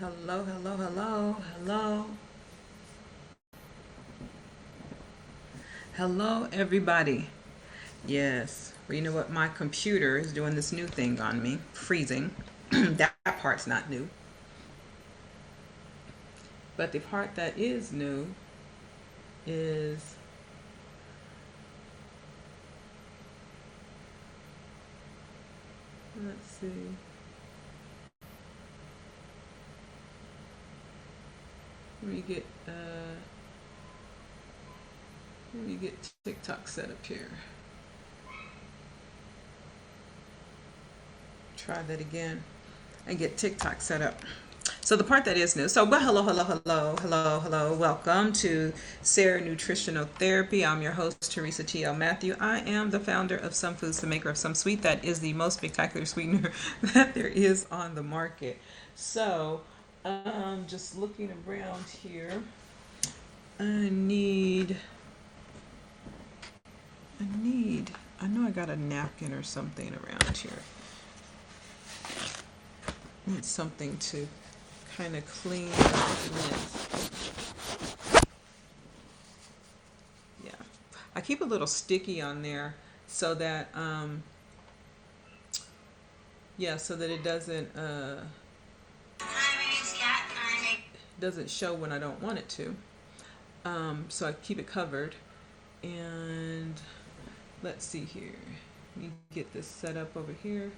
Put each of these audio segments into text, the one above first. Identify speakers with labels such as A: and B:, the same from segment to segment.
A: Hello, hello, hello, hello, hello, everybody. Yes, well, you know what? My computer is doing this new thing on me, freezing. That part's not new. But the part that is new is, let's see, let me get, let me get TikTok set up here. Try that again and get TikTok set up. So the part that is new. So, well, hello, hello, hello, hello, hello. Welcome to Sarah Nutritional Therapy. I'm your host, Teresa T.L. Matthew. I am the founder of Some Foods, the maker of Some Sweet. That is the most spectacular sweetener that there is on the market. So, just looking around here. I need, I need, I know I got a napkin or something around here. Need something to kind of clean up the mess. Yeah. I keep a little sticky on there so that yeah, so that it doesn't show when I don't want it to. So I keep it covered. And let's see here. Let me get this set up over here.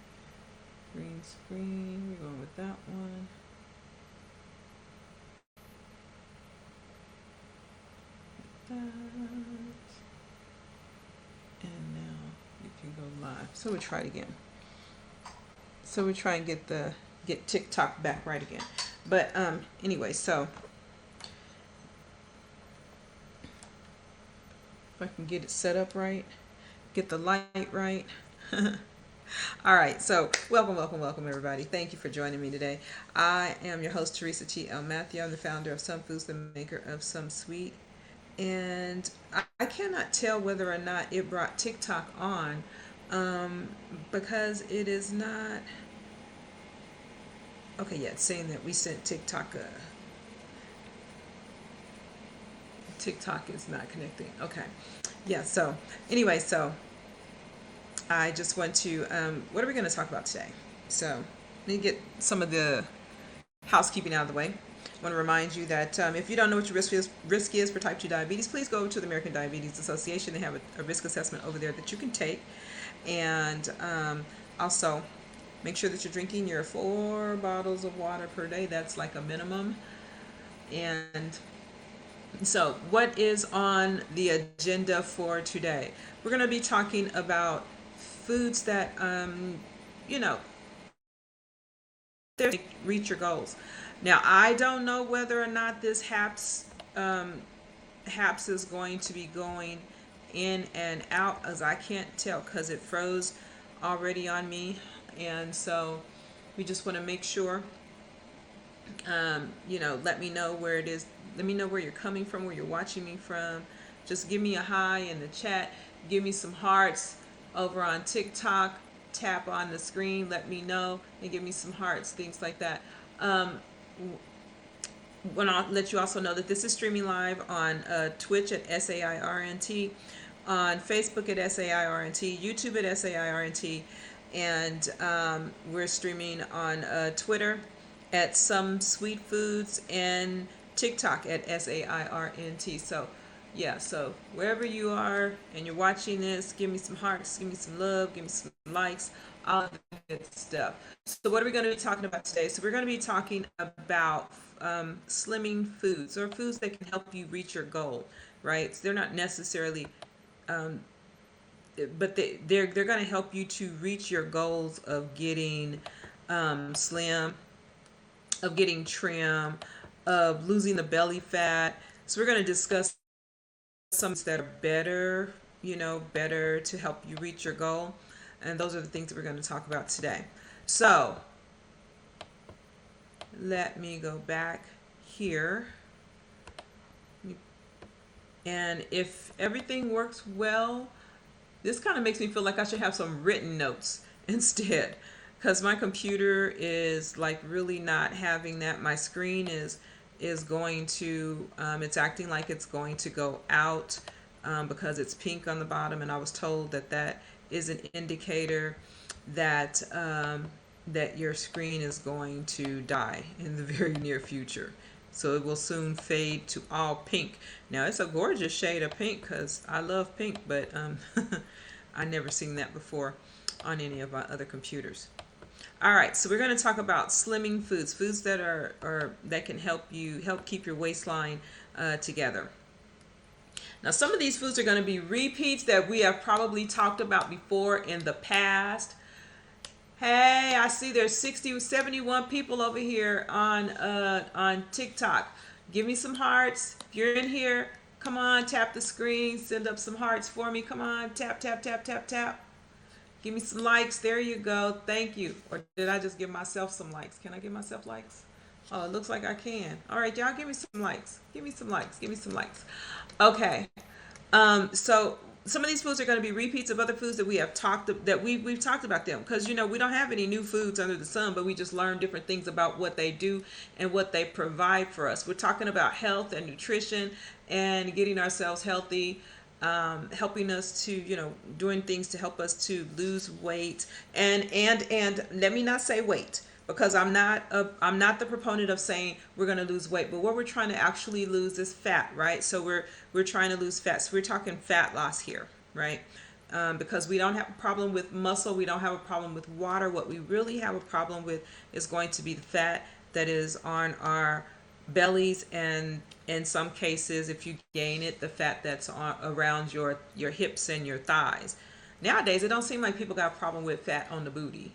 A: Green screen. We're going with that one. That. And now you can go live. So we try it again. So we try and get TikTok back right again. But anyway, so if I can get it set up right, get the light right. All right, so welcome, welcome, welcome, everybody. Thank you for joining me today. I am your host, Teresa T. L. Matthew. I'm the founder of Some Foods, the maker of Some Sweet. And I cannot tell whether or not it brought TikTok on because it is not. Okay, yeah, it's saying that we sent TikTok TikTok is not connecting. Okay. Yeah, so anyway, so I just want to, what are we going to talk about today? So let me get some of the housekeeping out of the way. I want to remind you that if you don't know what your risk is for type 2 diabetes, please go to the American Diabetes Association. They have a risk assessment over there that you can take. And also, make sure that you're drinking your 4 bottles of water per day. That's like a minimum. And so, what is on the agenda for today? We're going to be talking about foods that, you know, reach your goals. Now, I don't know whether or not this HAPS is going to be going in and out, as I can't tell because it froze already on me. And so, we just want to make sure, let me know where it is. Let me know where you're coming from, where you're watching me from. Just give me a hi in the chat. Give me some hearts over on TikTok. Tap on the screen. Let me know and give me some hearts, things like that. Want to let you also know that this is streaming live on Twitch at SAIRNT, on Facebook at SAIRNT, YouTube at SAIRNT, and we're streaming on Twitter at Some Sweet Foods and TikTok at SAIRNT. So, yeah, so wherever you are and you're watching this, give me some hearts, give me some love, give me some likes, all of that good stuff. So, what are we going to be talking about today? So, we're going to be talking about slimming foods or foods that can help you reach your goal, right? So they're not necessarily but they're going to help you to reach your goals of getting slim, of getting trim, of losing the belly fat. So we're going to discuss some that are better, better to help you reach your goal. And those are the things that we're going to talk about today. So let me go back here. And if everything works well, this kind of makes me feel like I should have some written notes instead. because my computer is like really not having that. My screen is going to it's acting like it's going to go out because it's pink on the bottom, and I was told that that is an indicator that that your screen is going to die in the very near future. So it will soon fade to all pink. Now it's a gorgeous shade of pink because I love pink, but I never seen that before on any of my other computers. All right, so we're going to talk about slimming foods, foods that are that can help keep your waistline together. Now, some of these foods are going to be repeats that we have probably talked about before in the past. Hey, I see there's 60, 71 people over here on TikTok. Give me some hearts. If you're in here, come on, tap the screen, send up some hearts for me. Come on, tap, tap, tap, tap, tap. Give me some likes. There you go. Thank you. Or did I just give myself some likes? Can I give myself likes? Oh, it looks like I can. All right, y'all, give me some likes. Give me some likes. Give me some likes. Okay. So some of these foods are going to be repeats of other foods that we have talked that we've talked about them, because we don't have any new foods under the sun, but we just learn different things about what they do and what they provide for us. We're talking about health and nutrition and getting ourselves healthy, helping us to doing things to help us to lose weight, and let me not say weight, because I'm not the proponent of saying we're going to lose weight, but what we're trying to actually lose is fat, right? So we're trying to lose fat. So we're talking fat loss here, right? Because we don't have a problem with muscle, we don't have a problem with water. What we really have a problem with is going to be the fat that is on our bellies, and in some cases, if you gain it, the fat that's around your hips and your thighs. Nowadays, it don't seem like people got a problem with fat on the booty,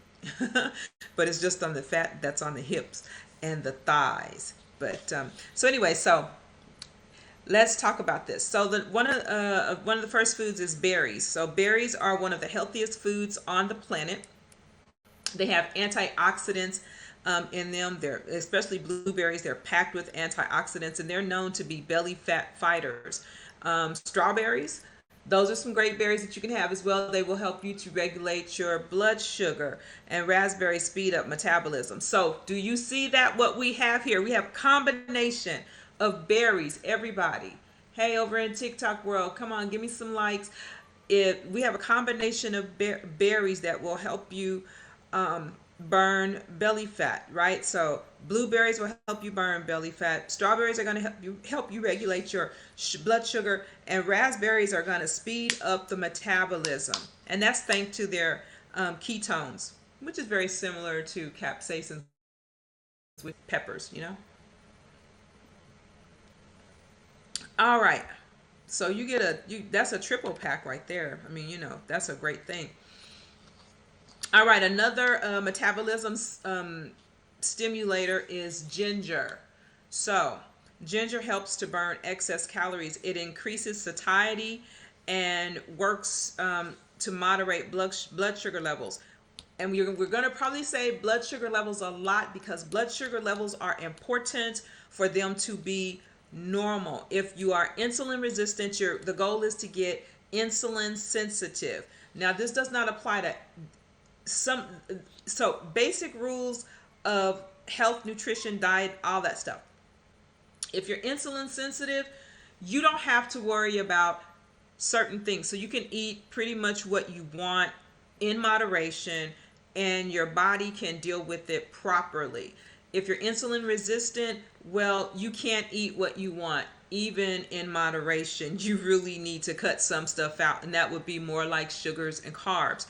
A: but it's just on the fat that's on the hips and the thighs. But so anyway, so let's talk about this. So one of the first foods is berries. So berries are one of the healthiest foods on the planet. They have antioxidants in them. They're especially blueberries. They're packed with antioxidants, and they're known to be belly fat fighters. Strawberries, those are some great berries that you can have as well. They will help you to regulate your blood sugar, and raspberries speed up metabolism. So do you see that what we have here? We have a combination of berries, everybody. Hey, over in TikTok world, come on, give me some likes. If we have a combination of berries that will help you burn belly fat, right? So blueberries will help you burn belly fat. Strawberries are going to help you regulate your blood sugar, and raspberries are going to speed up the metabolism, and that's thanks to their ketones, which is very similar to capsaicin with peppers. All right, so you get that's a triple pack right there. I mean, that's a great thing. All right, another metabolism stimulator is ginger. So, ginger helps to burn excess calories. It increases satiety and works to moderate blood sugar levels. And we're going to probably say blood sugar levels a lot, because blood sugar levels are important for them to be normal. If you are insulin resistant, the goal is to get insulin sensitive. Now, this does not apply to so basic rules of health, nutrition, diet, all that stuff. If you're insulin sensitive, you don't have to worry about certain things. So you can eat pretty much what you want in moderation, and your body can deal with it properly. If you're insulin resistant, well, you can't eat what you want, even in moderation. You really need to cut some stuff out, and that would be more like sugars and carbs.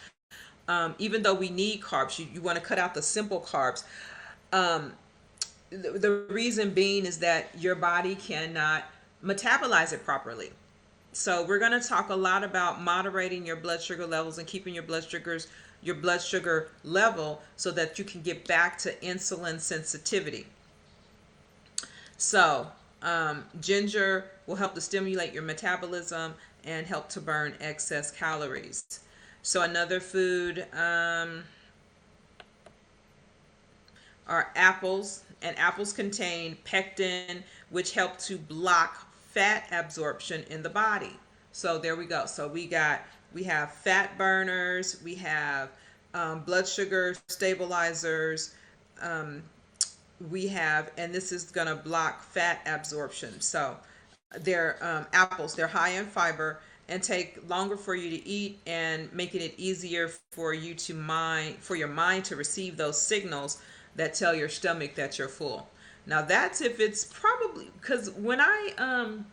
A: Even though we need carbs, you want to cut out the simple carbs. The reason being is that your body cannot metabolize it properly. So we're going to talk a lot about moderating your blood sugar levels and keeping your blood sugar level so that you can get back to insulin sensitivity. So ginger will help to stimulate your metabolism and help to burn excess calories. So another food are apples, and apples contain pectin, which help to block fat absorption in the body. So there we go. So we have fat burners, we have blood sugar stabilizers. Um, we have, and this is going to block fat absorption. So they're apples. They're high in fiber and take longer for you to eat, and making it easier for you to mind, for your mind to receive those signals that tell your stomach that you're full. Now that's if it's probably because when I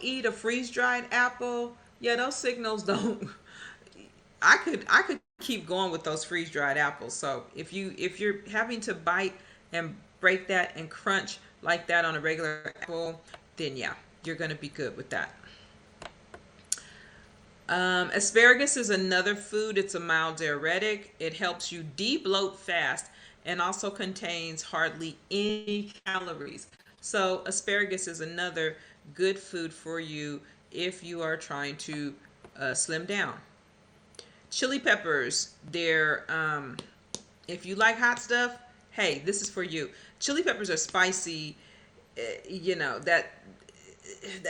A: eat a freeze dried apple, yeah, those signals don't. I could keep going with those freeze dried apples. So if you're having to bite and break that and crunch like that on a regular apple, then yeah, you're gonna be good with that. Asparagus is another food. It's a mild diuretic. It helps you de-bloat fast and also contains hardly any calories. So asparagus is another good food for you if you are trying to slim down. Chili peppers, they're if you like hot stuff, hey, this is for you. Chili peppers are spicy, that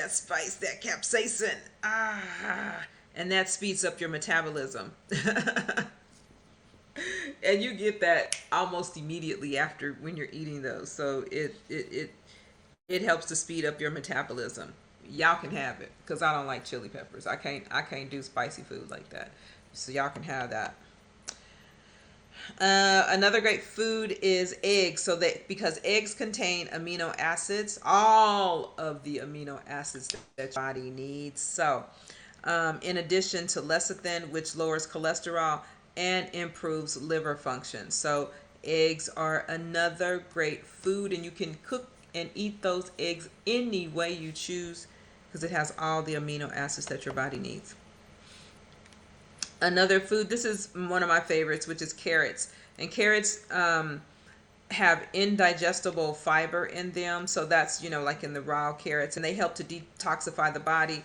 A: spice, that capsaicin, and that speeds up your metabolism. And you get that almost immediately after when you're eating those. So it helps to speed up your metabolism. Y'all can have it because I don't like chili peppers. I can't do spicy food like that. So y'all can have that. Another great food is eggs. So that because eggs contain amino acids, all of the amino acids that your body needs. So in addition to lecithin, which lowers cholesterol and improves liver function. So eggs are another great food, and you can cook and eat those eggs any way you choose because it has all the amino acids that your body needs. Another food, this is one of my favorites, which is carrots. And carrots have indigestible fiber in them. So that's, like in the raw carrots, and they help to detoxify the body.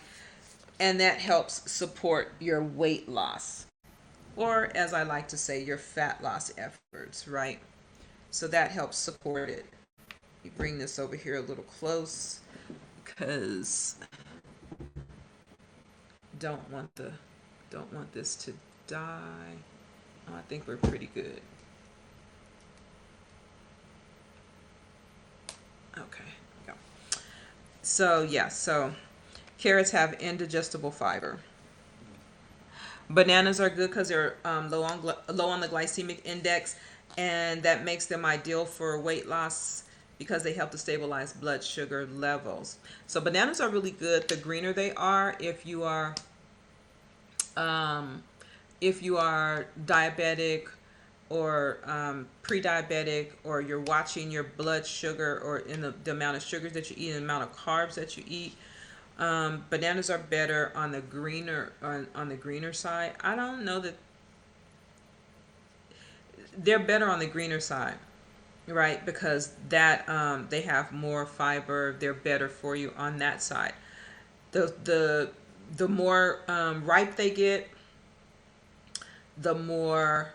A: And that helps support your weight loss, or as I like to say, your fat loss efforts, right? So that helps support it. You bring this over here a little close because don't want the don't want this to die. Oh, I think we're pretty good. Okay, go. So yeah, so carrots have indigestible fiber. Bananas are good because they're low on the glycemic index, and that makes them ideal for weight loss because they help to stabilize blood sugar levels. So bananas are really good. The greener they are, um, if you are diabetic or pre-diabetic, or you're watching your blood sugar, or in the amount of sugars that you eat and the amount of carbs that you eat, bananas are better on the greener side. I don't know that they're better on the greener side, right? Because that they have more fiber. They're better for you on that side. The more ripe they get, the more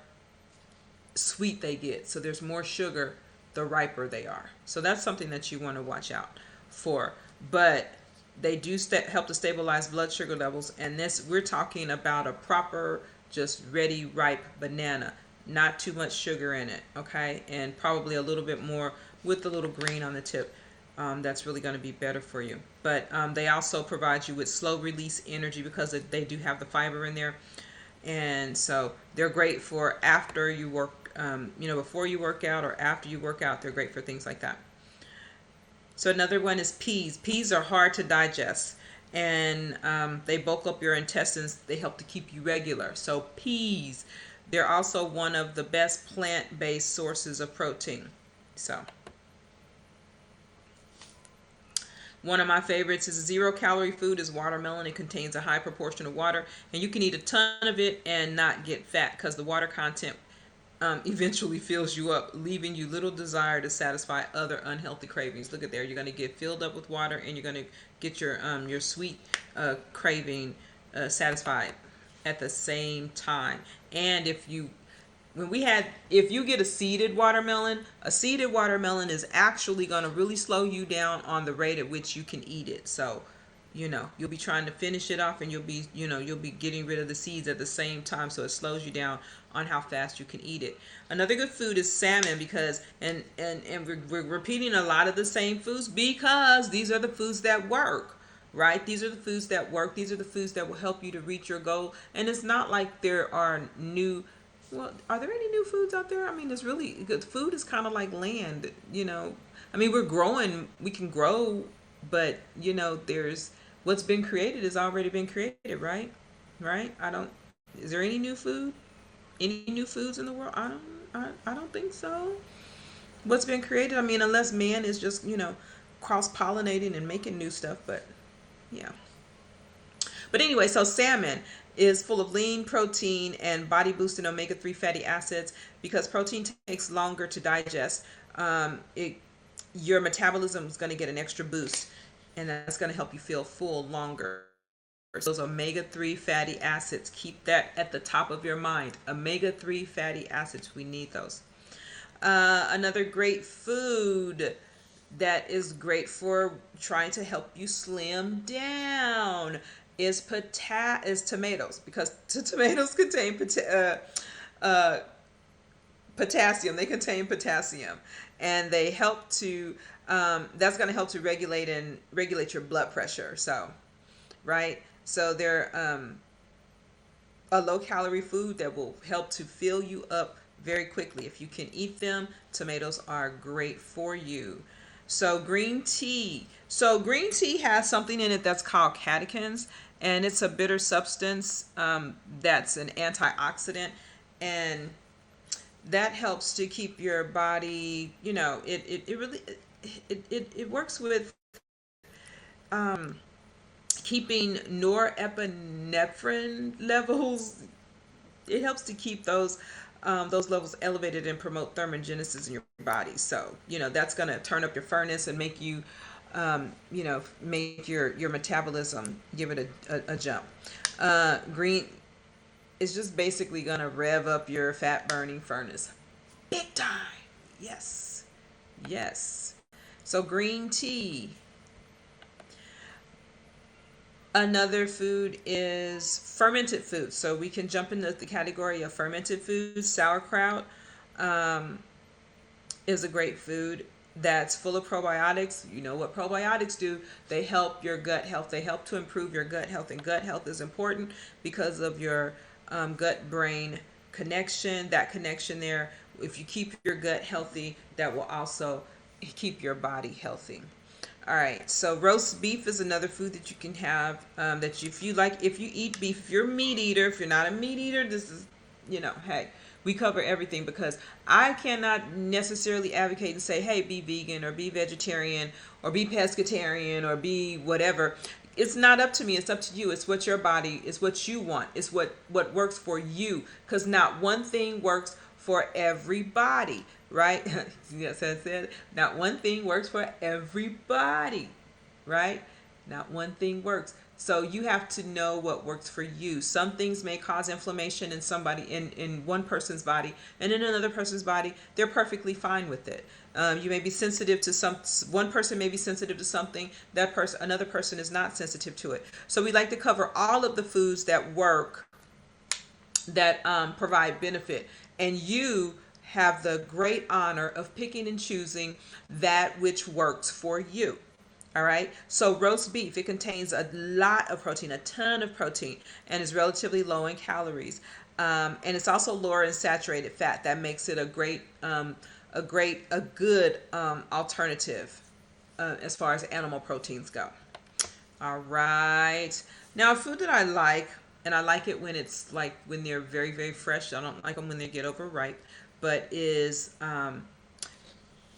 A: sweet they get. So there's more sugar the riper they are. So that's something that you want to watch out for. But they do help to stabilize blood sugar levels, and this, we're talking about a proper, just ready ripe banana, not too much sugar in it, okay? And probably a little bit more with the little green on the tip. That's really going to be better for you. But they also provide you with slow release energy because they do have the fiber in there. And so they're great for after you work, before you work out or after you work out. They're great for things like that. So another one is peas. Peas are hard to digest, and they bulk up your intestines. They help to keep you regular. So peas, they're also one of the best plant-based sources of protein. So one of my favorites is a 0-calorie food is watermelon. It contains a high proportion of water, and you can eat a ton of it and not get fat because the water content eventually fills you up, leaving you little desire to satisfy other unhealthy cravings. Look at there. You're going to get filled up with water, and you're going to get your sweet craving satisfied at the same time. And if you get a seeded watermelon is actually going to really slow you down on the rate at which you can eat it. So you'll be trying to finish it off, and you'll be getting rid of the seeds at the same time, so it slows you down on how fast you can eat it. Another good food is salmon, because and we're repeating a lot of the same foods because these are the foods that work, right? These are the foods that work. These are the foods that will help you to reach your goal. And it's not like there are new, well, are there any new foods out there? I mean, it's really good. Food is kind of like land. I mean, we're growing, we can grow, but there's what's been created has already been created, right? Right? I don't, is there any new food? Any new foods in the world? I don't think so. What's been created? I mean, unless man is just, cross pollinating and making new stuff, but yeah. But anyway, so salmon is full of lean protein and body boosting omega-3 fatty acids. Because protein takes longer to digest, it your metabolism is going to get an extra boost, and that's going to help you feel full longer. Those omega-3 fatty acids, keep that at the top of your mind. Omega-3 fatty acids, we need those. Another great food that is great for trying to help you slim down is tomatoes, because tomatoes contain potassium. They contain potassium, and they help to that's going to help to regulate your blood pressure. So, right? So they're a low calorie food that will help to fill you up very quickly. If you can eat them, tomatoes are great for you. So green tea. So green tea has something in it that's called catechins, and it's a bitter substance that's an antioxidant, and that helps to keep your body. It really it works with um, keeping norepinephrine levels. It helps to keep those levels elevated and promote thermogenesis in your body. So that's going to turn up your furnace and make you make your metabolism, give it a jump. Green is just basically going to rev up your fat burning furnace big time. Yes, yes. So green tea. Another food is fermented foods. So we can jump into the category of fermented foods. Sauerkraut um, is a great food that's full of probiotics. You know what probiotics do? They help your gut health. They help to improve your gut health. And gut health is important because of your gut brain connection. That connection there, if you keep your gut healthy, that will also keep your body healthy. All right, so roast beef is another food that you can have. If you like, if you eat beef, if you're a meat eater, if you're not a meat eater, this is, hey, we cover everything, because I cannot necessarily advocate and say, hey, be vegan or be vegetarian or be pescatarian or be whatever. It's not up to me. It's up to you. It's what your body, it's what you want. It's what works for you, because not one thing works for everybody, right? Yes, I said not one thing works for everybody, right? Not one thing works. So you have to know what works for you. Some things may cause inflammation in one person's body, and in another person's body, they're perfectly fine with it. You may be sensitive to one person may be sensitive to something, another person is not sensitive to it. So we like to cover all of the foods that work, that provide benefit, and you have the great honor of picking and choosing that which works for you. All right. So roast beef, it contains a lot of protein, a ton of protein, and is relatively low in calories. And it's also lower in saturated fat. That makes it a good alternative as far as animal proteins go. All right. Now, a food that I like, and I like it when it's like when they're very, very fresh. I don't like them when they get overripe, but is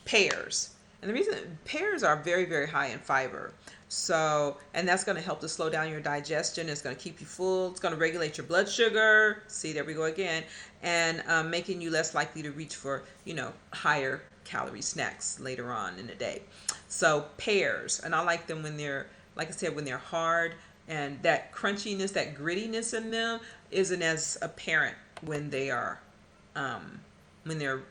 A: pears. And the reason, pears are very, very high in fiber. So, and that's going to help to slow down your digestion. It's going to keep you full. It's going to regulate your blood sugar. See, there we go again. And making you less likely to reach for, higher calorie snacks later on in the day. So pears, and I like them when they're, like I said, when they're hard, and that crunchiness, that grittiness in them isn't as apparent when they are, when they're,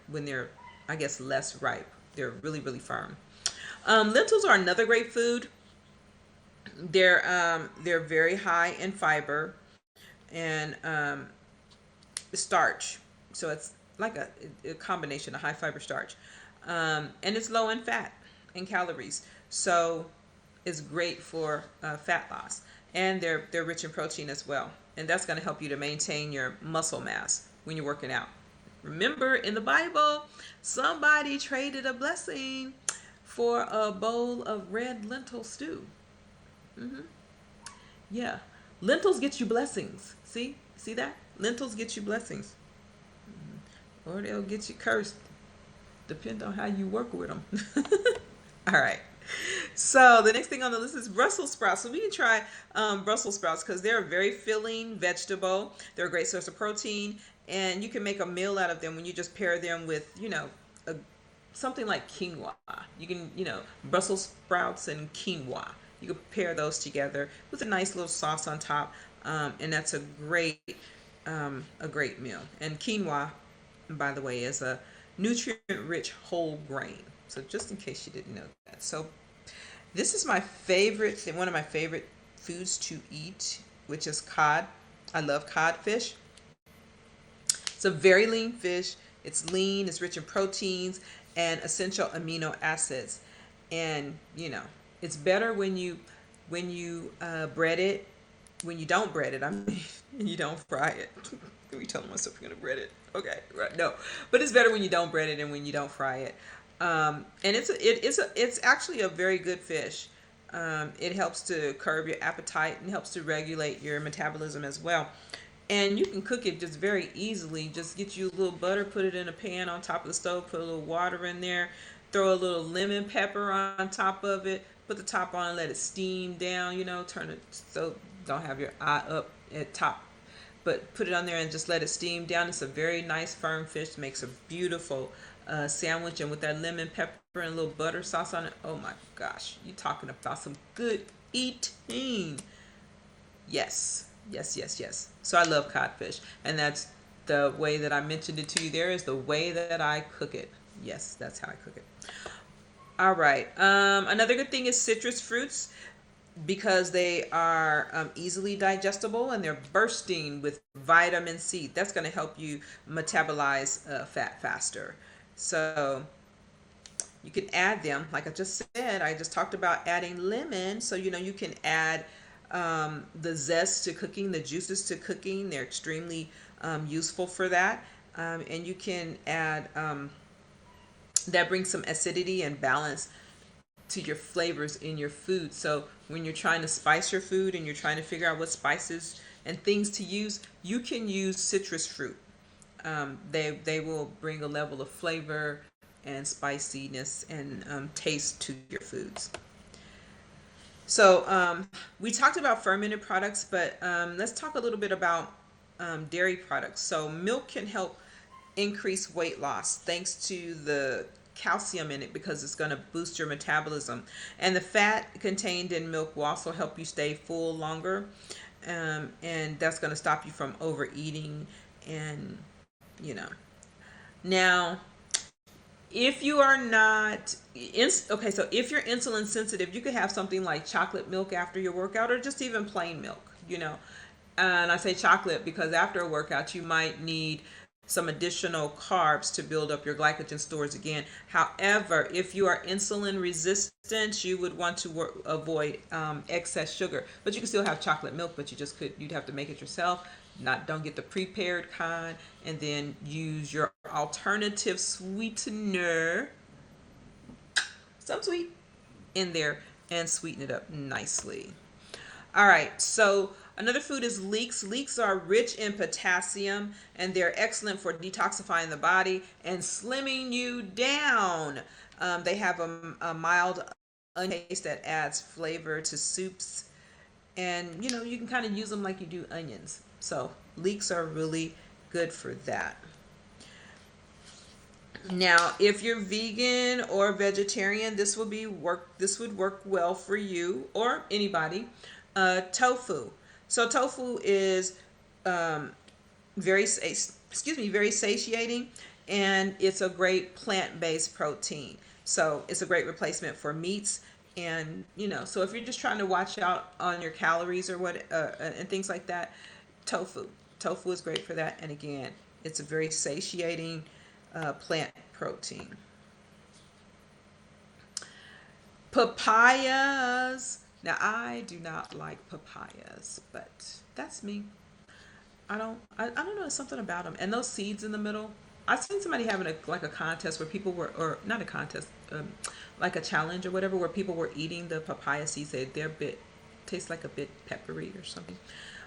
A: I guess, less ripe. They're really, really firm. Lentils are another great food. They're very high in fiber and starch. So it's like a combination of high fiber starch. And it's low in fat and calories. So it's great for fat loss. And they're rich in protein as well. And that's going to help you to maintain your muscle mass when you're working out. Remember, in the Bible, somebody traded a blessing for a bowl of red lentil stew. Hmm. Yeah. Lentils get you blessings. See that? Lentils get you blessings. Or they'll get you cursed. Depend on how you work with them. All right. So the next thing on the list is Brussels sprouts. So we can try Brussels sprouts because they're a very filling vegetable. They're a great source of protein, and you can make a meal out of them when you just pair them with, a, something like quinoa. You can, Brussels sprouts and quinoa. You can pair those together with a nice little sauce on top, and that's a great meal. And quinoa, by the way, is a nutrient-rich whole grain. So just in case you didn't know that. So this is my favorite thing, one of my favorite foods to eat, which is cod. I love codfish. It's a very lean fish. It's lean, it's rich in proteins and essential amino acids. And, it's better when you bread it. When you don't bread it, I mean, you don't fry it. Can we tell myself you're gonna bread it? Okay, right? No, but it's better when you don't bread it and when you don't fry it. And it's actually a very good fish. It helps to curb your appetite and helps to regulate your metabolism as well. And you can cook it just very easily. Just get you a little butter, put it in a pan on top of the stove, put a little water in there, throw a little lemon pepper on top of it, put the top on and let it steam down, turn it so don't have your eye up at top. But put it on there and just let it steam down. It's a very nice firm fish, makes a beautiful sandwich, and with that lemon pepper and a little butter sauce on it, oh my gosh, you talking about some good eating. Yes, yes, yes, yes. So I love codfish, and that's the way that I mentioned it to you. There is the way that I cook it. Yes, that's how I cook it. All right. Another good thing is citrus fruits because they are easily digestible and they're bursting with vitamin C. That's going to help you metabolize fat faster. So you can add them, like I just said. I just talked about adding lemon. So, you can add the zest to cooking, the juices to cooking. They're extremely useful for that. And you can add, that brings some acidity and balance to your flavors in your food. So when you're trying to spice your food and you're trying to figure out what spices and things to use, you can use citrus fruit. They will bring a level of flavor and spiciness and taste to your foods. So we talked about fermented products, but let's talk a little bit about dairy products. So milk can help increase weight loss thanks to the calcium in it because it's going to boost your metabolism. And the fat contained in milk will also help you stay full longer. And that's going to stop you from overeating and, you know. Now, if you are not, okay, so if you're insulin sensitive, you could have something like chocolate milk after your workout or just even plain milk. And I say chocolate because after a workout, you might need some additional carbs to build up your glycogen stores again. However, if you are insulin resistant, you would want to avoid excess sugar. But you can still have chocolate milk, but you'd have to make it yourself. Don't get the prepared kind, and then use your alternative sweetener, some sweet, in there and sweeten it up nicely. All right, so another food is leeks. Leeks are rich in potassium and they're excellent for detoxifying the body and slimming you down. They have a mild onion taste that adds flavor to soups. And you can kind of use them like you do onions. So leeks are really good for that. Now, if you're vegan or vegetarian, this would work well for you or anybody. Tofu. So tofu is very satiating, and it's a great plant-based protein. So it's a great replacement for meats, And so if you're just trying to watch out on your calories or what and things like that, tofu tofu is great for that. And again, it's a very satiating plant protein. Papayas. Now, I do not like papayas, but that's me. I don't know, there's something about them and those seeds in the middle. I seen somebody having a contest where people were, or not a contest, like a challenge or whatever, where people were eating the papaya seeds. They're a bit, taste like a bit peppery or something.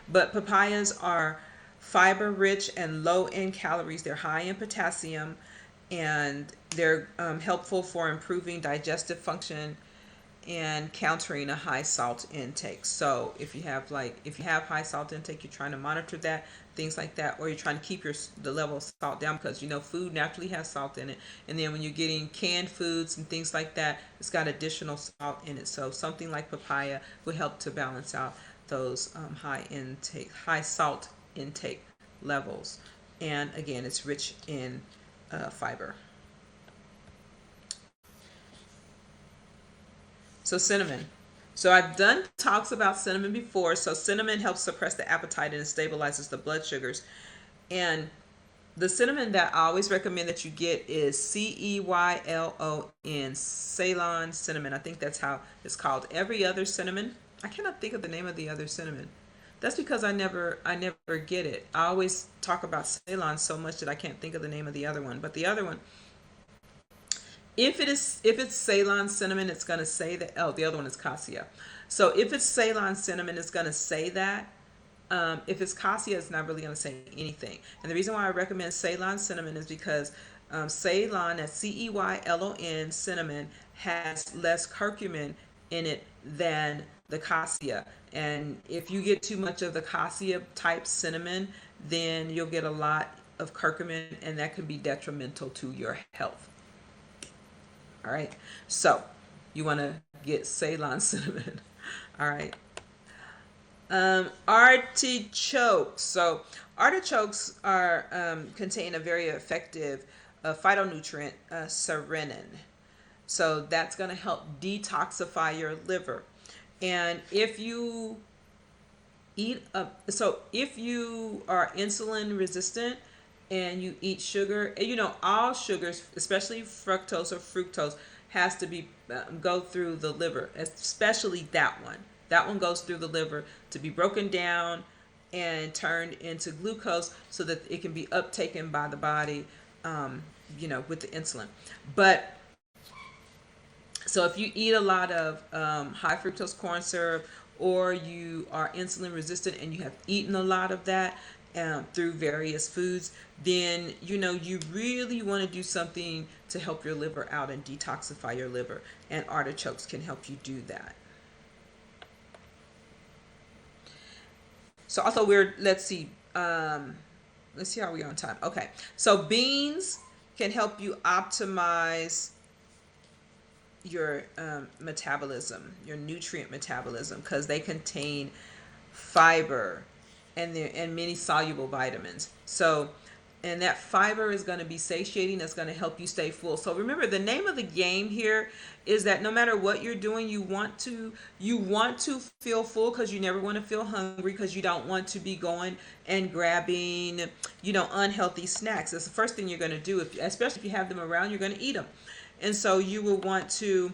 A: But papayas are fiber rich and low in calories. They're high in potassium, and they're helpful for improving digestive function and countering a high salt intake. So if you have high salt intake, you're trying to monitor that, things like that, or you're trying to keep the level of salt down, because food naturally has salt in it. And then when you're getting canned foods and things like that, it's got additional salt in it. So something like papaya would help to balance out those high salt intake levels. And again, it's rich in fiber. So cinnamon. So I've done talks about cinnamon before. So cinnamon helps suppress the appetite and it stabilizes the blood sugars. And the cinnamon that I always recommend that you get is Ceylon, Ceylon cinnamon. I think that's how it's called. Every other cinnamon, I cannot think of the name of the other cinnamon. That's because I never get it. I always talk about Ceylon so much that I can't think of the name of the other one. But the other one, if it's Ceylon cinnamon, it's going to say that. Oh, the other one is cassia. So if it's Ceylon cinnamon, it's going to say that. If it's cassia, it's not really going to say anything. And the reason why I recommend Ceylon cinnamon is because Ceylon, that's Ceylon cinnamon, has less curcumin in it than the cassia. And if you get too much of the cassia type cinnamon, then you'll get a lot of curcumin, and that can be detrimental to your health. All right. So you want to get Ceylon cinnamon. All right. Artichokes. So artichokes are contain a very effective phytonutrient, serotonin. So that's going to help detoxify your liver. And if you are insulin resistant and you eat sugar, all sugars, especially fructose or fructose, has to be go through the liver, especially that one. That one goes through the liver to be broken down and turned into glucose so that it can be uptaken by the body, with the insulin. But so if you eat a lot of high fructose corn syrup, or you are insulin resistant and you have eaten a lot of that through various foods, then you really want to do something to help your liver out and detoxify your liver. And artichokes can help you do that. So also let's see how we are on time. Okay, so beans can help you optimize your metabolism, your nutrient metabolism, because they contain fiber and many soluble vitamins. So, and that fiber is going to be satiating. That's going to help you stay full. So remember, the name of the game here is that no matter what you're doing, you want to feel full, because you never want to feel hungry, because you don't want to be going and grabbing unhealthy snacks. That's the first thing you're going to do, especially if you have them around. You're going to eat them. And so you will want to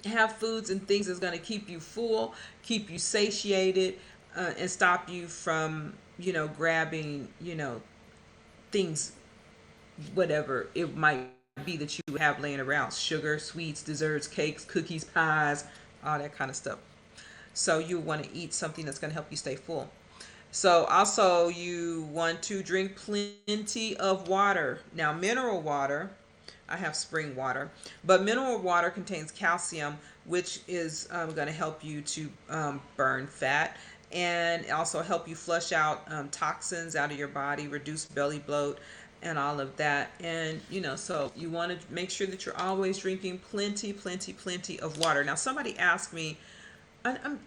A: have foods and things that's going to keep you full, keep you satiated, and stop you from grabbing things, whatever it might be that you have laying around: sugar, sweets, desserts, cakes, cookies, pies, all that kind of stuff. So you want to eat something that's going to help you stay full. So also you want to drink plenty of water. Now, mineral water, I have spring water, but mineral water contains calcium, which is going to help you to burn fat, and also help you flush out toxins out of your body, reduce belly bloat, and all of that. And so you want to make sure that you're always drinking plenty, plenty, plenty of water. Now, somebody asked me, I, I'm,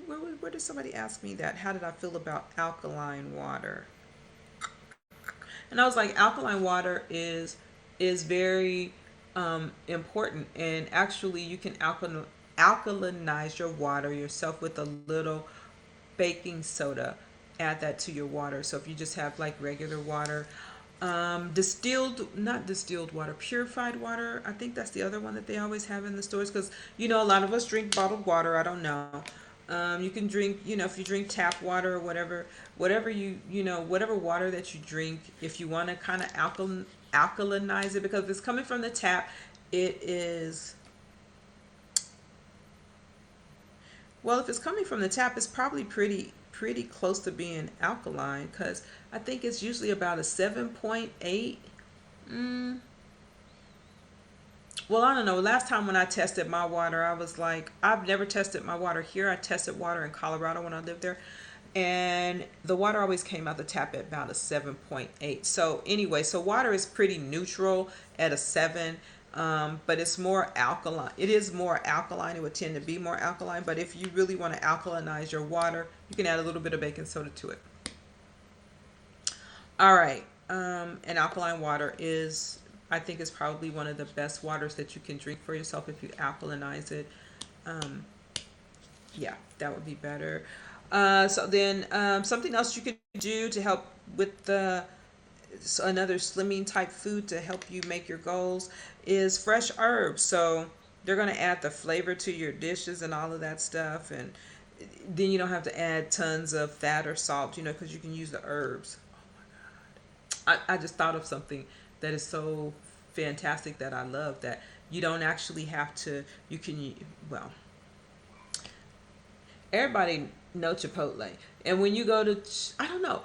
A: where did somebody ask me that? How did I feel about alkaline water? And I was like, alkaline water is very important. And actually, you can alkalinize your water yourself with a little baking soda. Add that to your water. So if you just have like regular water, not distilled water, purified water. I think that's the other one that they always have in the stores because, a lot of us drink bottled water. I don't know. You can drink, if you drink tap water or whatever whatever water that you drink, if you want to kind of alkalinize it, because if it's coming from the tap, it is, well, if it's coming from the tap, it's probably pretty close to being alkaline because I think it's usually about a 7.8. Mm, well, I don't know. Last time when I tested my water, I was like, I've never tested my water here. I tested water in Colorado when I lived there. And the water always came out the tap at about a 7.8. So anyway, so water is pretty neutral at a 7. But it's more alkaline. It is more alkaline. It would tend to be more alkaline. But if you really want to alkalinize your water, you can add a little bit of baking soda to it. All right. And alkaline water I think, is probably one of the best waters that you can drink for yourself if you alkalinize it. Um, yeah, that would be better. So then, something else you could do to help with another slimming type food to help you make your goals is fresh herbs. So they're going to add the flavor to your dishes and all of that stuff. And then you don't have to add tons of fat or salt, because you can use the herbs. I just thought of something that is so fantastic that I love, that you don't actually have to, you can, well, everybody know Chipotle. And when you go to, I don't know,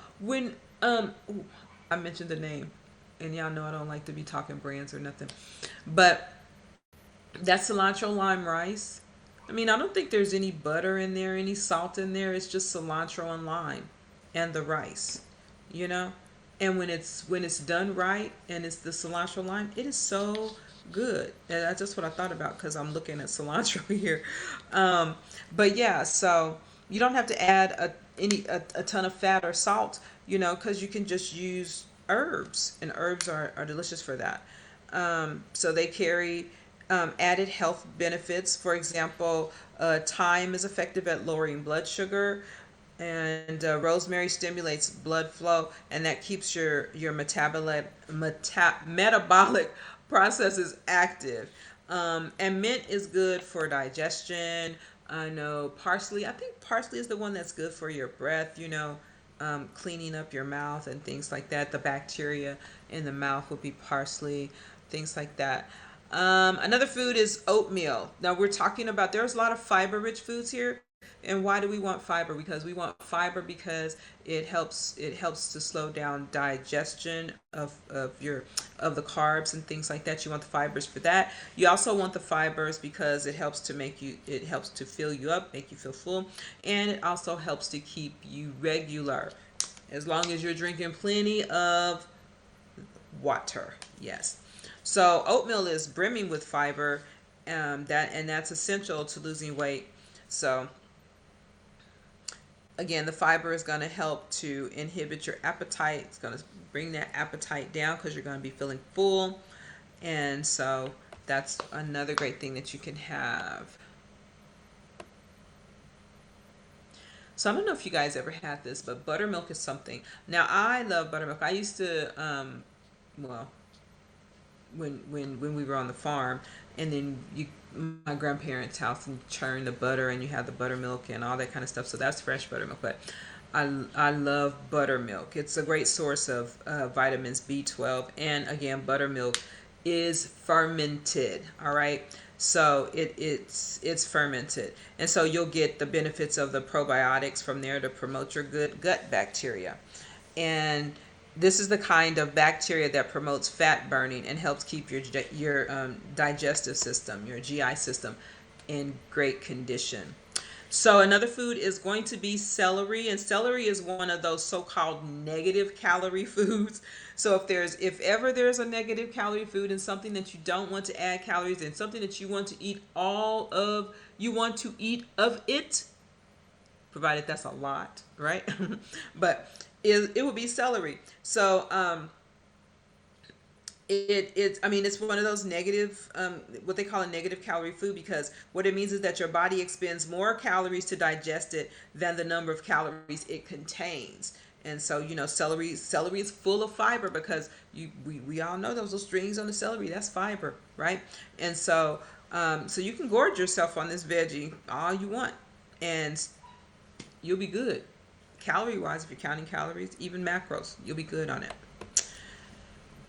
A: I mentioned the name, and y'all know I don't like to be talking brands or nothing, but that cilantro lime rice. I mean, I don't think there's any butter in there, any salt in there. It's just cilantro and lime and the rice, you know? And when it's done right and it's the cilantro lime, it is so good. And that's just what I thought about because I'm looking at cilantro here. But yeah, so you don't have to add a ton of fat or salt, because you can just use herbs, and herbs are delicious for that. So they carry added health benefits. For example, thyme is effective at lowering blood sugar, and rosemary stimulates blood flow, and that keeps your metabolic processes active. And mint is good for digestion. I know parsley. I think parsley is the one that's good for your breath. Cleaning up your mouth and things like that. The bacteria in the mouth will be parsley, things like that. Another food is oatmeal. Now we're talking about, there's a lot of fiber rich foods here. And why do we want fiber? Because we want fiber because it helps to slow down digestion of the carbs and things like that. You want the fibers for that. You also want the fibers because it helps to fill you up, make you feel full, and it also helps to keep you regular, as long as you're drinking plenty of water. Yes. So oatmeal is brimming with fiber, that's essential to losing weight. So again, the fiber is going to help to inhibit your appetite. It's going to bring that appetite down because you're going to be feeling full. And so that's another great thing that you can have. So I don't know if you guys ever had this, but buttermilk is something. Now I love buttermilk. I used to, well, when we were on the farm, and then my grandparents' house, and you churn the butter and you have the buttermilk and all that kind of stuff. So that's fresh buttermilk. But I love buttermilk. It's a great source of vitamins B12, and again, buttermilk is fermented. All right. So it's fermented, and so you'll get the benefits of the probiotics from there to promote your good gut bacteria. And this is the kind of bacteria that promotes fat burning and helps keep your digestive system, your GI system, in great condition. So another food is going to be celery, and celery is one of those so-called negative calorie foods. So if ever there's a negative calorie food and something that you don't want to add calories and something that you want to eat of it, provided that's a lot, right? But it would be celery. So I mean, it's one of those negative, what they call a negative calorie food, because what it means is that your body expends more calories to digest it than the number of calories it contains. And so, celery is full of fiber, because we all know those little strings on the celery, that's fiber, right? And so, so you can gorge yourself on this veggie all you want, and you'll be good. Calorie wise, if you're counting calories, even macros, you'll be good on it.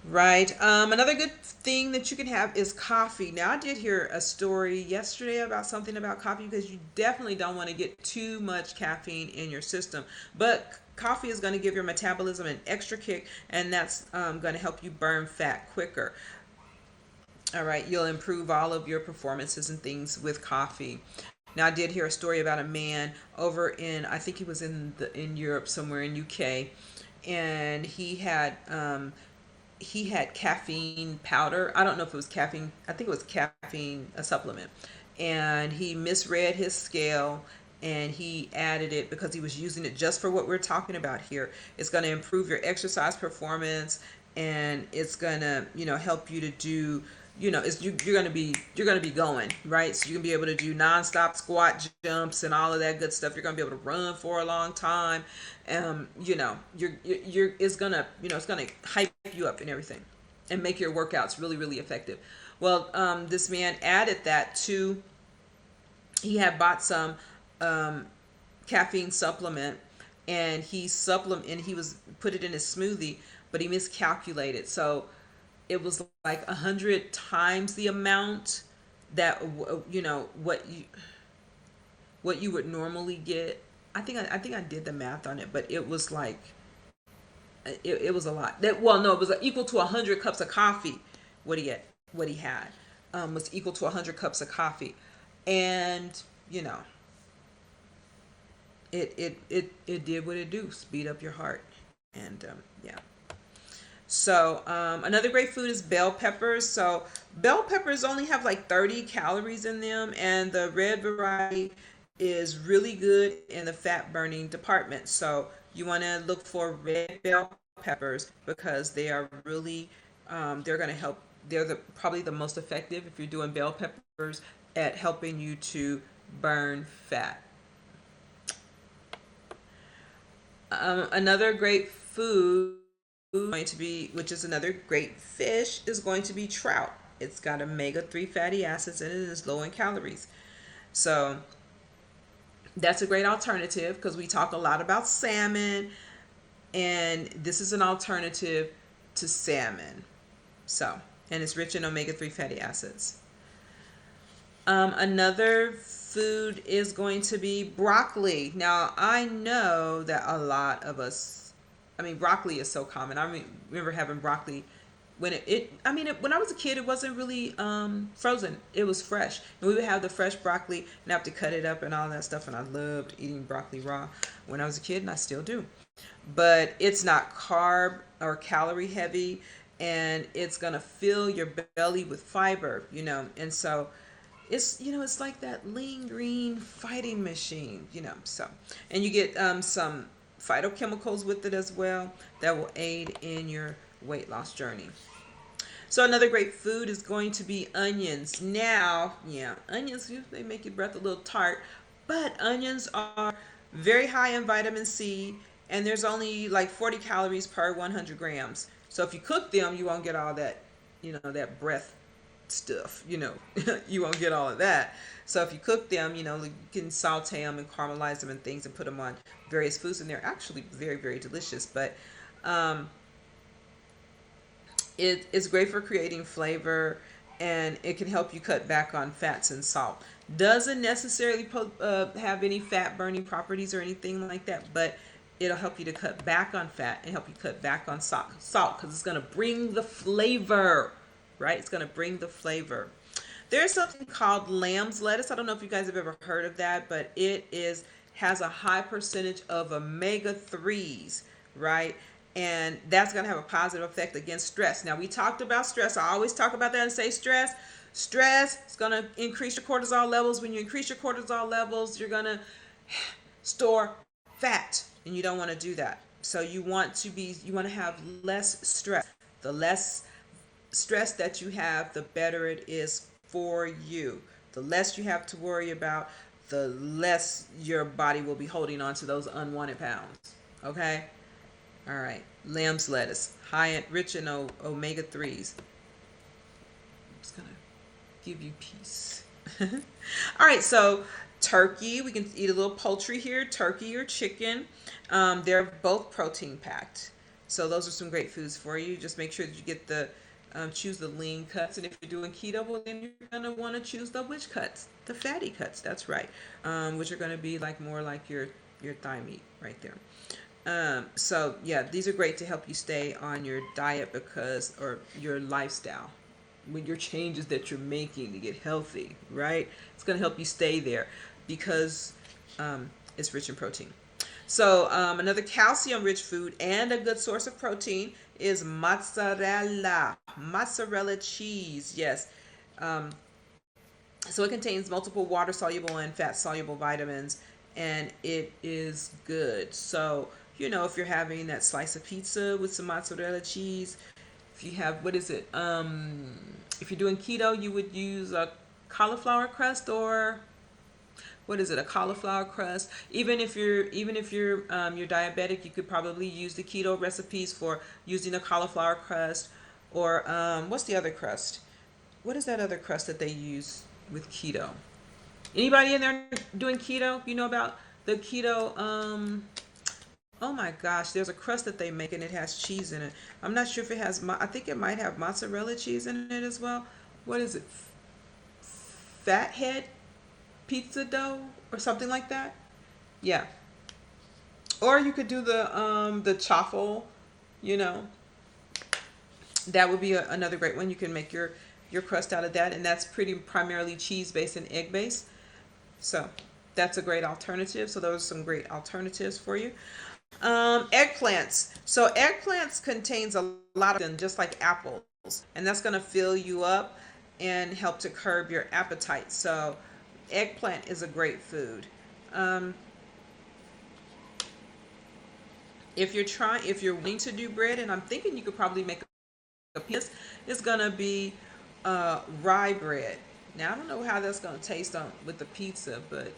A: Right. Another good thing that you can have is coffee. Now, I did hear a story yesterday about something about coffee, because you definitely don't want to get too much caffeine in your system. But coffee is going to give your metabolism an extra kick, and that's going to help you burn fat quicker. All right. You'll improve all of your performances and things with coffee. Now, I did hear a story about a man over in, I think he was in Europe, somewhere in UK, and he had caffeine powder. I don't know if it was caffeine. I think it was caffeine, a supplement. And he misread his scale, and he added it because he was using it just for what we're talking about here. It's going to improve your exercise performance, and it's going to, help you to do, you're going to be going, right? So you're going to be able to do nonstop squat jumps and all of that good stuff. You're going to be able to run for a long time. It's going to, it's going to hype you up and everything, and make your workouts really, really effective. Well, this man added that to, he had bought some caffeine supplement, and he was put it in his smoothie, but he miscalculated. So it was like 100 times the amount that, what you would normally get. I think I did the math on it, but it was like, it was a lot. That, well, no, it was equal to 100 cups of coffee. What he had was equal to 100 cups of coffee, and you know it did what it do, speed up your heart, and yeah. So another great food is bell peppers. So bell peppers only have like 30 calories in them, and the red variety is really good in the fat burning department. So you want to look for red bell peppers, because they are really, they're going to help. They're probably the most effective, if you're doing bell peppers, at helping you to burn fat. Another great food going to be, which is another great fish, is going to be trout. It's got omega-3 fatty acids in it, and it's low in calories. So that's a great alternative, because we talk a lot about salmon, and this is an alternative to salmon. So, and it's rich in omega-3 fatty acids. Another food is going to be broccoli. Now, I know that a lot of us, I mean, broccoli is so common. Remember having broccoli when when I was a kid, it wasn't really frozen. It was fresh. And we would have the fresh broccoli, and have to cut it up and all that stuff. And I loved eating broccoli raw when I was a kid, and I still do. But it's not carb or calorie heavy, and it's going to fill your belly with fiber, and so it's like that lean green fighting machine, so. And you get some phytochemicals with it as well, that will aid in your weight loss journey. So another great food is going to be onions. Now, yeah, onions, they make your breath a little tart, but onions are very high in vitamin C, and there's only like 40 calories per 100 grams. So if you cook them, you won't get all that, that breath stuff, you won't get all of that. So if you cook them, you can saute them and caramelize them and things, and put them on various foods, and they're actually very, very delicious. But um, it is great for creating flavor, and it can help you cut back on fats and salt. Doesn't necessarily have any fat burning properties or anything like that, but it'll help you to cut back on fat and help you cut back on salt, because it's going to bring the flavor, right? It's going to bring the flavor. There's something called lamb's lettuce. I don't know if you guys have ever heard of that, but has a high percentage of omega-3s, right? And that's going to have a positive effect against stress. Now, we talked about stress. I always talk about that and say stress is going to increase your cortisol levels. When you increase your cortisol levels, you're going to store fat, and you don't want to do that. So you want to have less stress. The less stress that you have, the better it is for you. The less you have to worry about, the less your body will be holding on to those unwanted pounds. Okay? All right. Lamb's lettuce, high and rich in omega 3s. Just going to give you peace. All right. So, turkey, we can eat a little poultry here, turkey or chicken. They're both protein packed. So, those are some great foods for you. Just make sure that you get choose the lean cuts. And if you're doing keto, well, then you're going to want to choose the which cuts? The fatty cuts. That's right. Which are going to be like more like your thigh meat right there. So yeah, these are great to help you stay on your diet or your lifestyle, with your changes that you're making to get healthy, right? It's going to help you stay there because it's rich in protein. So another calcium-rich food and a good source of protein is mozzarella cheese. Yes. Um, so it contains multiple water-soluble and fat-soluble vitamins, and it is good. So, if you're having that slice of pizza with some mozzarella cheese, if you have, what is it? If you're doing keto, you would use a cauliflower crust, or what is it, a cauliflower crust. Even if you're diabetic, you could probably use the keto recipes for using a cauliflower crust, or what's the other crust? What is that other crust that they use with keto? Anybody in there doing keto? You know about the keto? Oh my gosh, there's a crust that they make and it has cheese in it. I'm not sure if it has. I think it might have mozzarella cheese in it as well. What is it? Fathead pizza dough or something like that. Yeah. Or you could do the chaffle. You know, that would be another great one. You can make your crust out of that, and that's pretty primarily cheese based and egg based. So that's a great alternative. So those are some great alternatives for you. Eggplants. So eggplants contains a lot of them, just like apples, and that's going to fill you up and help to curb your appetite. So eggplant is a great food. Um, if you're wanting to do bread, and I'm thinking you could probably make a piece, it's going to be rye bread. Now I don't know how that's going to taste on with the pizza, but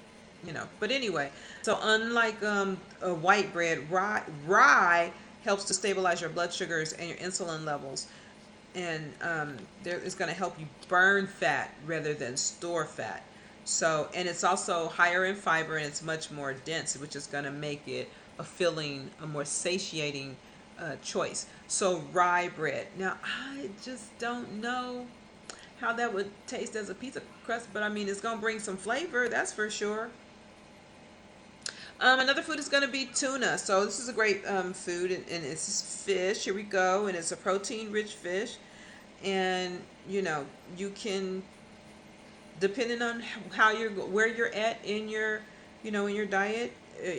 A: But anyway, so unlike a white bread, rye helps to stabilize your blood sugars and your insulin levels, and it's going to help you burn fat rather than store fat. So, and it's also higher in fiber and it's much more dense, which is going to make it a more satiating choice. So rye bread. Now I just don't know how that would taste as a pizza crust, but I mean, it's gonna bring some flavor, that's for sure. Another food is gonna be tuna. So this is a great food, and it's fish. Here we go, and it's a protein-rich fish, and you can, depending on where you're at in your diet,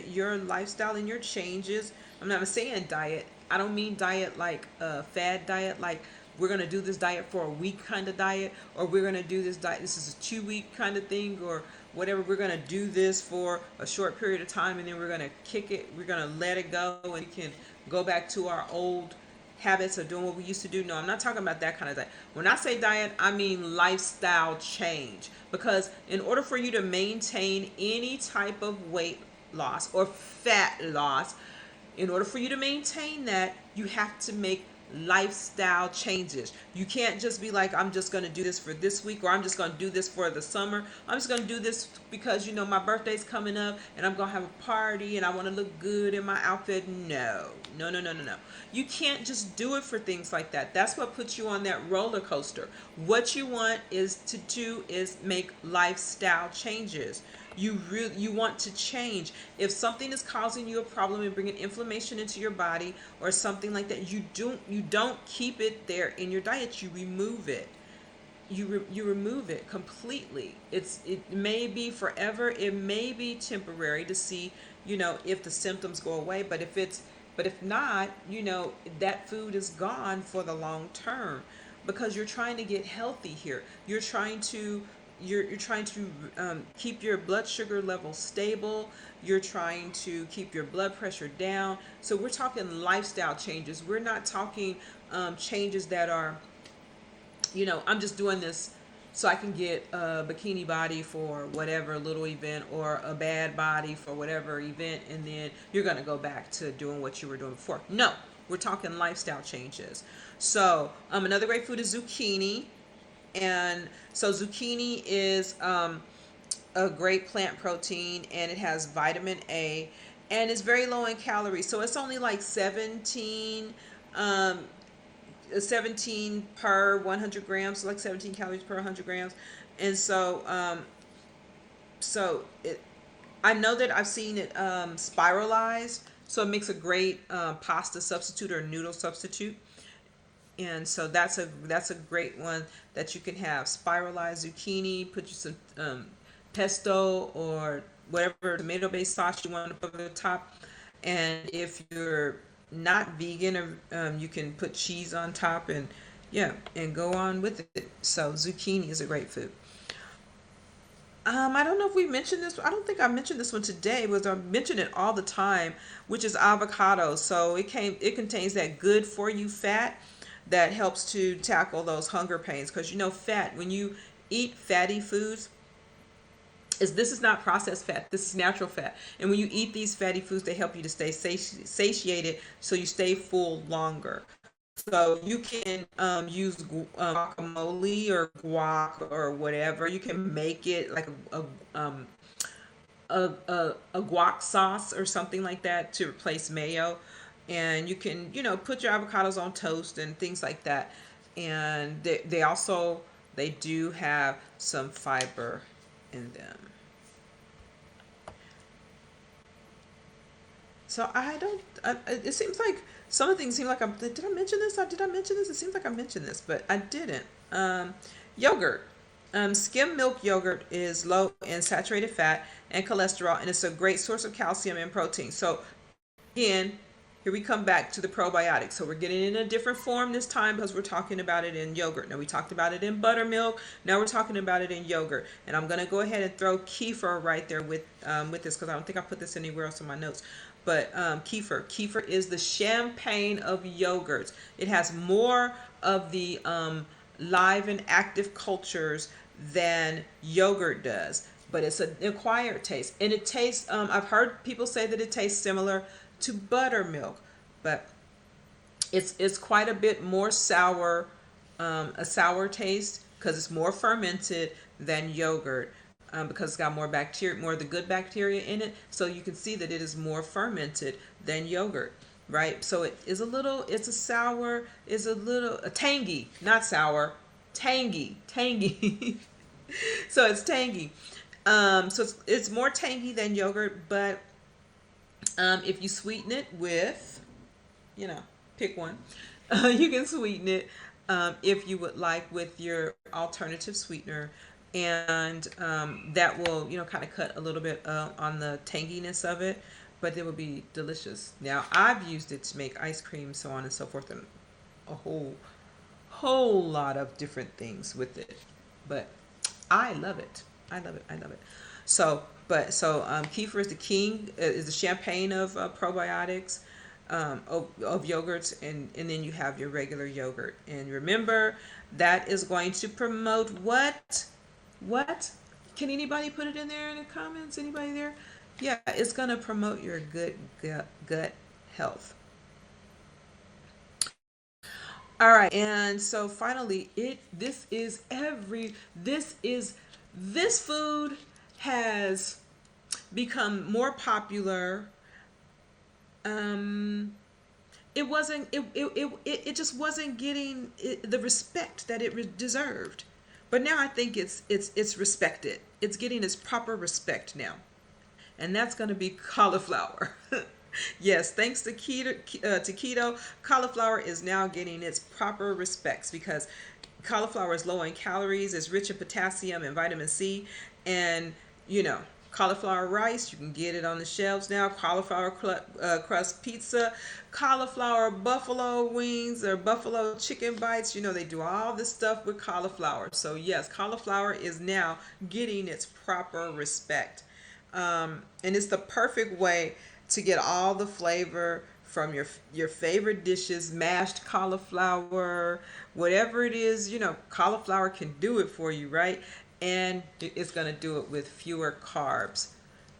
A: your lifestyle, and your changes. I'm not saying diet. I don't mean diet like a fad diet, like we're gonna do this diet for a week kind of diet, or we're gonna do this diet. This is a 2 week kind of thing, or whatever. We're gonna do this for a short period of time, and then we're gonna kick it. We're gonna let it go, and we can go back to our old habits of doing what we used to do. No, I'm not talking about that kind of diet. When I say diet, I mean lifestyle change. Because in order for you to maintain any type of weight loss or fat loss, in order for you to maintain that, you have to make lifestyle changes. You can't just be like, I'm just going to do this for this week, or I'm just going to do this for the summer. I'm just going to do this because my birthday's coming up and I'm going to have a party and I want to look good in my outfit. No. You can't just do it for things like that. That's what puts you on that roller coaster. What you want is to do is make lifestyle changes. You want to change. If something is causing you a problem and bringing inflammation into your body or something like that, you don't keep it there in your diet. You remove it. You remove it completely. It may be forever. It may be temporary to see if the symptoms go away. But if not, that food is gone for the long term, because you're trying to get healthy here. You're trying to keep your blood sugar level stable. You're trying to keep your blood pressure down. So we're talking lifestyle changes. We're not talking changes that are I'm just doing this so I can get a bikini body for whatever little event or a bad body for whatever event, and then you're going to go back to doing what you were doing before. No, we're talking lifestyle changes. So, another great food is zucchini. And so, zucchini is a great plant protein, and it has vitamin A, and it's very low in calories. So, it's only like 17 per 100 grams, so like 17 calories per 100 grams. And so it, I know that I've seen it spiralized, so it makes a great pasta substitute or noodle substitute. And so that's a great one that you can have. Spiralized zucchini, put you some pesto or whatever tomato based sauce you want to put on the top. And if you're not vegan, or you can put cheese on top, and yeah, and go on with it. So zucchini is a great food. I don't know if we mentioned this. I don't think I mentioned this one today, but I mention it all the time, which is avocado. So it contains that good for you fat that helps to tackle those hunger pains. Because fat, when you eat fatty foods, this is not processed fat. This is natural fat. And when you eat these fatty foods, they help you to stay satiated, so you stay full longer. So you can use guacamole or guac or whatever. You can make it like a guac sauce or something like that to replace mayo. And you can, put your avocados on toast and things like that. And they do have some fiber in them. So I don't. It seems like some of the things seem like Did I mention this? Did I mention this? It seems like I mentioned this, but I didn't. Yogurt. Skim milk yogurt is low in saturated fat and cholesterol, and it's a great source of calcium and protein. So again, here we come back to the probiotics. So we're getting it in a different form this time because we're talking about it in yogurt. Now we talked about it in buttermilk. Now we're talking about it in yogurt. And I'm going to go ahead and throw kefir right there with this, because I don't think I put this anywhere else in my notes. But kefir is the champagne of yogurts. It has more of the live and active cultures than yogurt does, but it's an acquired taste, and it tastes. I've heard people say that it tastes similar to buttermilk, but it's quite a bit more sour, a sour taste, because it's more fermented than yogurt, because it's got more bacteria, more of the good bacteria in it. So you can see that it is more fermented than yogurt, right? So it's a sour, is a tangy, not sour, tangy. So it's tangy. So it's more tangy than yogurt, but if you sweeten it with, pick one. You can sweeten it if you would like with your alternative sweetener, and that will, kind of cut a little bit on the tanginess of it, but it will be delicious. Now, I've used it to make ice cream, so on and so forth, and a whole lot of different things with it. But I love it. I love it. Kefir is the king, is the champagne of probiotics, of yogurts, and then you have your regular yogurt. And remember, that is going to promote what? What? Can anybody put it in there in the comments? Anybody there? Yeah, it's going to promote your good gut health. All right, and so finally, this food has become more popular. It just wasn't getting the respect that it deserved, but now I think it's respected. It's getting its proper respect now, and that's going to be cauliflower. Yes, thanks to keto, cauliflower is now getting its proper respects, because cauliflower is low in calories, it's rich in potassium and vitamin C, and cauliflower rice, you can get it on the shelves now. Cauliflower crust pizza, cauliflower buffalo wings or buffalo chicken bites. They do all this stuff with cauliflower. So yes, cauliflower is now getting its proper respect, and it's the perfect way to get all the flavor from your favorite dishes, mashed cauliflower, whatever it is, cauliflower can do it for you, right? And it's going to do it with fewer carbs.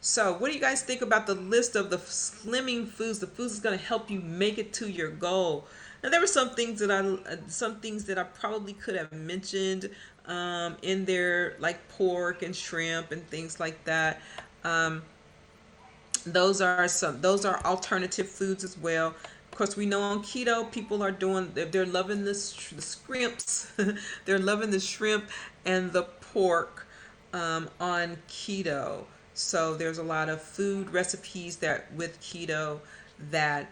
A: So, what do you guys think about the list of the slimming foods? The foods that's going to help you make it to your goal. Now, there were some things that I probably could have mentioned in there, like pork and shrimp and things like that. Um, those are alternative foods as well. Of course, we know on keto people are doing they're loving the scrimps, they're loving the shrimp and the pork on keto. So there's a lot of food recipes that with keto that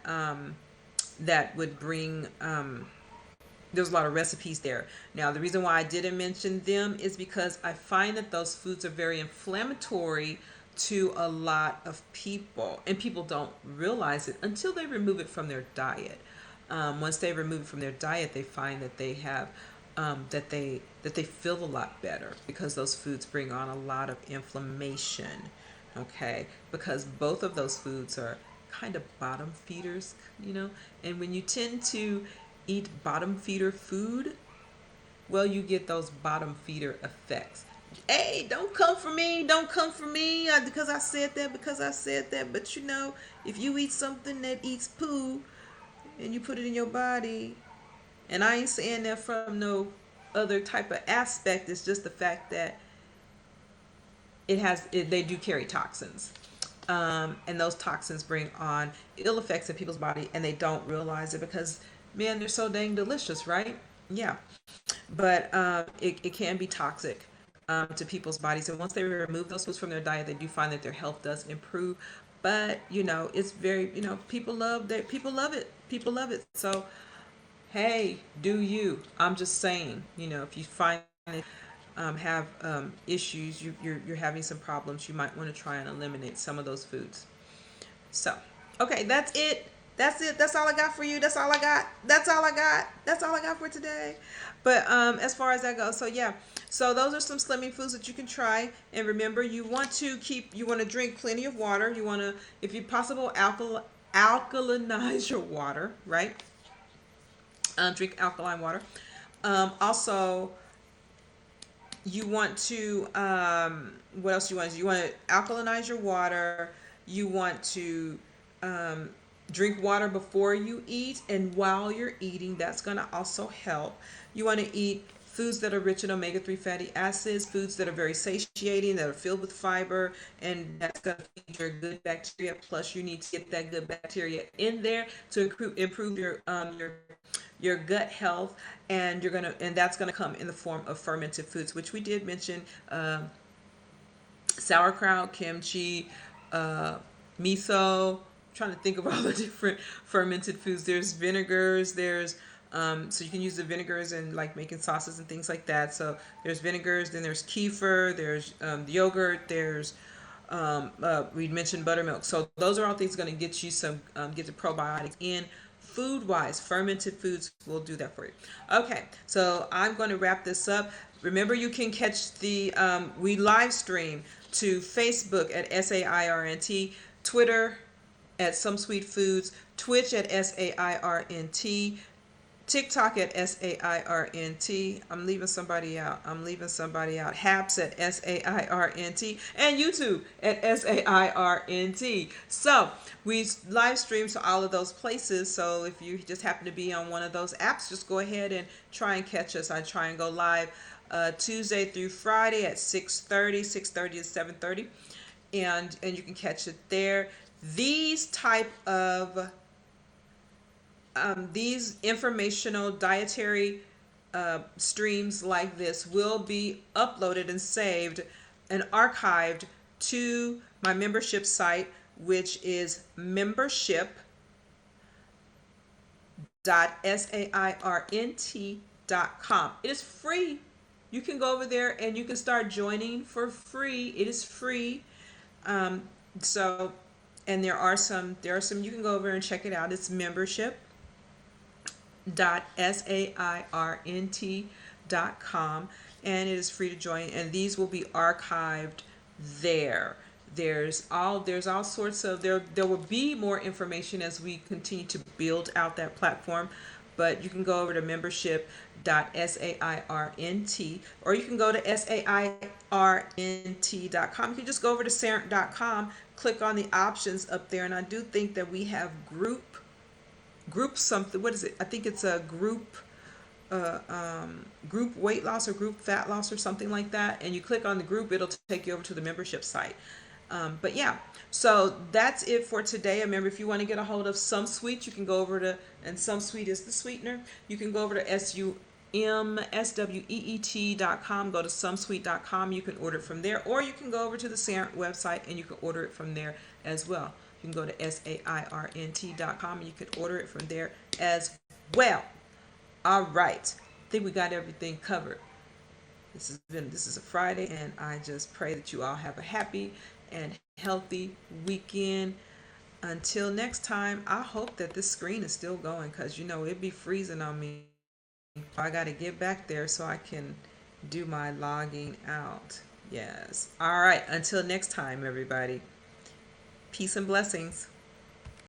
A: that would bring there's a lot of recipes there. Now, the reason why I didn't mention them is because I find that those foods are very inflammatory to a lot of people, and people don't realize it until they remove it from their diet. Once they remove it from their diet, they find that they have that they feel a lot better because those foods bring on a lot of inflammation. Okay, because both of those foods are kind of bottom feeders, and when you tend to eat bottom feeder food, well, you get those bottom feeder effects. Hey, don't come for me, don't come for me because I said that, because I said that. But if you eat something that eats poo and you put it in your body, and I ain't saying that from no other type of aspect, it's just the fact that they do carry toxins. And those toxins bring on ill effects in people's body, and they don't realize it because, man, they're so dang delicious, right? Yeah, but it can be toxic to people's bodies, and once they remove those foods from their diet, they do find that their health does improve. But it's very, people love that. People love it. People love it. So hey, do you? I'm just saying, if you find it have issues, you're having some problems, you might want to try and eliminate some of those foods. So, okay, that's it. That's it. That's all I got for you. That's all I got. That's all I got. That's all I got for today. But as far as that goes, so yeah. So those are some slimming foods that you can try. And remember, you want to drink plenty of water. You want to, if you possible, alkalinize your water, right? Drink alkaline water. Also, you want to what else you want to do? You want to alkalinize your water. You want to drink water before you eat and while you're eating. That's going to also help. You want to eat foods that are rich in omega-3 fatty acids, foods that are very satiating, that are filled with fiber, and that's going to feed your good bacteria. Plus, you need to get that good bacteria in there to improve your gut health, and that's gonna come in the form of fermented foods, which we did mention: sauerkraut, kimchi, miso. I'm trying to think of all the different fermented foods. There's vinegars. So you can use the vinegars in like making sauces and things like that. So there's vinegars. Then there's kefir. There's yogurt. There's we mentioned buttermilk. So those are all things going to get you get the probiotics in. Food wise, fermented foods will do that for you. Okay, so I'm going to wrap this up. Remember, you can catch we live stream to Facebook at SAIRNT, Twitter at Some Sweet Foods, Twitch at SAIRNT, TikTok at SAIRNT. I'm leaving somebody out. Haps at SAIRNT, and YouTube at SAIRNT. So we live stream to all of those places. So if you just happen to be on one of those apps, just go ahead and try and catch us. I try and go live Tuesday through Friday at 6:30 to 7:30, and you can catch it there. These type of these informational dietary streams like this will be uploaded and saved and archived to my membership site, which is membership.sairnt.com. It is free. You can go over there and you can start joining for free. It is free. So, and there are some you can go over and check it out. It's membership.sairnt.com, and it is free to join, and these will be archived there. There's all sorts of there will be more information as we continue to build out that platform, but you can go over to membership.sairnt, or you can go to sairnt.com. You can just go over to sarent.com, click on the options up there, and I do think that we have group something. What is it? I think it's a group weight loss or group fat loss or something like that, and you click on the group, it'll take you over to the membership site. But yeah, so that's it for today. Remember, if you want to get a hold of SumSweet, you can go over to, and SumSweet is the sweetener, you can go over to SumSweet.com, go to SumSweet.com, you can order it from there, or you can go over to the Sarent website and you can order it from there as well. You can go to SAIRNT.com and you can order it from there as well. All right, I think we got everything covered. This is a Friday, and I just pray that you all have a happy and healthy weekend. Until next time, I hope that this screen is still going, because it'd be freezing on me. I got to get back there so I can do my logging out. Yes. All right. Until next time, everybody. Peace and blessings.